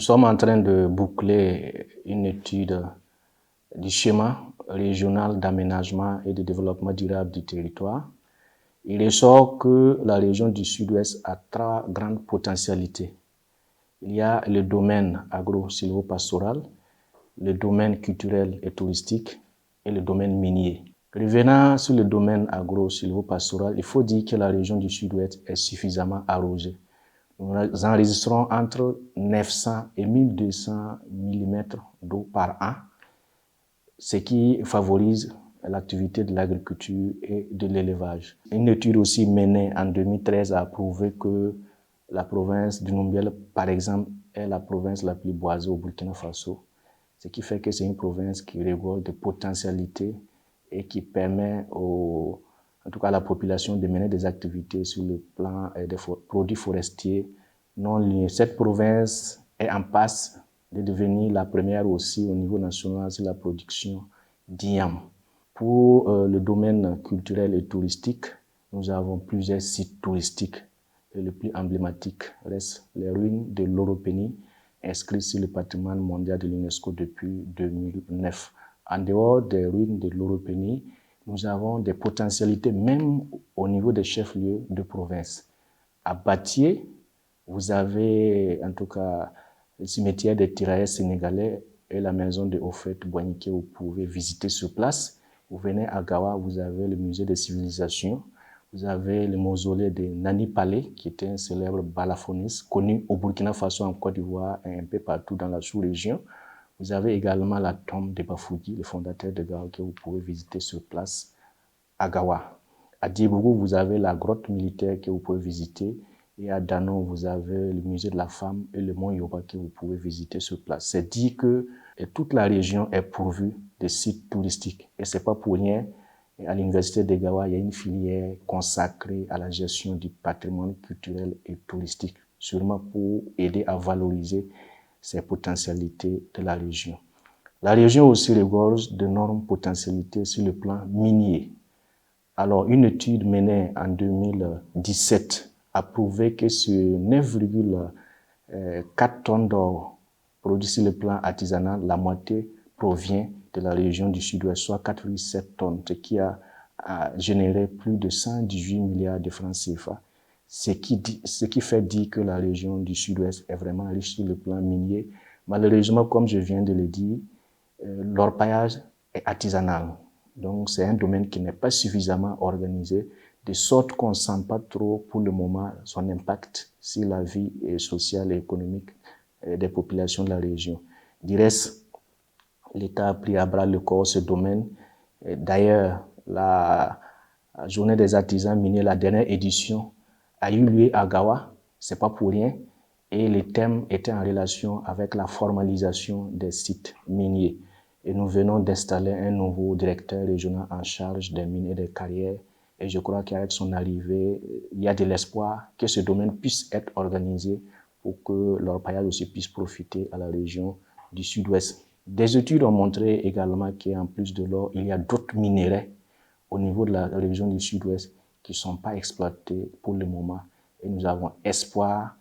sommes en train de boucler une étude du schéma régional d'aménagement et de développement durable du territoire. Il ressort que la région du Sud-Ouest a trois grandes potentialités. Il y a le domaine agro-sylvo-pastoral, le domaine culturel et touristique et le domaine minier. Revenant sur le domaine agro-sylvo-pastoral, il faut dire que la région du Sud-Ouest est suffisamment arrosée. Nous enregistrons entre 900 et 1200 mm d'eau par an, ce qui favorise l'activité de l'agriculture et de l'élevage. Une étude aussi menée en 2013 a prouvé que la province du Numbiel, par exemple, est la province la plus boisée au Burkina Faso, ce qui fait que c'est une province qui regorge de potentialités et qui permet en tout cas à la population de mener des activités sur le plan des produits forestiers non liés. Cette province est en passe de devenir la première aussi au niveau national sur la production d'IAM. Pour le domaine culturel et touristique, nous avons plusieurs sites touristiques. Et le plus emblématique reste les ruines de l'Oropénie, inscrites sur le patrimoine mondial de l'UNESCO depuis 2009. En dehors des ruines de l'Oropénie, nous avons des potentialités même au niveau des chefs-lieux de province. À Batié, vous avez en tout cas le cimetière des tirailleurs sénégalais et la maison de Houphouët-Boigny que vous pouvez visiter sur place. Vous venez à Gawa, vous avez le musée des civilisations. Vous avez le mausolée de Nani Palais, qui était un célèbre balafoniste connu au Burkina Faso, en Côte d'Ivoire et un peu partout dans la sous-région. Vous avez également la tombe de Bafouki, le fondateur de Gawa, que vous pouvez visiter sur place à Gawa. À Diebougou, vous avez la grotte militaire que vous pouvez visiter. Et à Danon, vous avez le musée de la femme et le mont Yoba que vous pouvez visiter sur place. C'est dit que toute la région est pourvue de sites touristiques. Et c'est pas pour rien. À l'université de Gawa, il y a une filière consacrée à la gestion du patrimoine culturel et touristique, sûrement pour aider à valoriser ces potentialités de la région. La région aussi regorge d'énormes potentialités sur le plan minier. Alors, une étude menée en 2017 a prouvé que sur 9,4 tonnes d'or produits sur le plan artisanal, la moitié provient de la région du Sud-Ouest, soit 4,7 tonnes, ce qui a généré plus de 118 milliards de francs CFA, ce qui fait dire que la région du Sud-Ouest est vraiment riche sur le plan minier. Malheureusement, comme je viens de le dire, l'orpaillage est artisanal. Donc, c'est un domaine qui n'est pas suffisamment organisé, de sorte qu'on ne sent pas trop, pour le moment, son impact sur la vie sociale et économique des populations de la région. Du reste, l'État a pris à bras le corps ce domaine. D'ailleurs, la journée des artisans miniers, la dernière édition, a eu lieu à Gawa, c'est pas pour rien, et le thème était en relation avec la formalisation des sites miniers. Et nous venons d'installer un nouveau directeur régional en charge des mines et des carrières. Et je crois qu'avec son arrivée, il y a de l'espoir que ce domaine puisse être organisé pour que l'orpaillage aussi puisse profiter à la région du Sud-Ouest. Des études ont montré également qu'en plus de l'or, il y a d'autres minéraux au niveau de la région du Sud-Ouest qui ne sont pas exploités pour le moment. Et nous avons espoir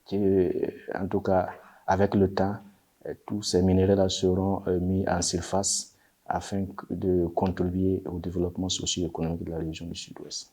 que, en tout cas, avec le temps, tous ces minéraux seront mis en surface afin de contribuer au développement socio-économique de la région du Sud-Ouest.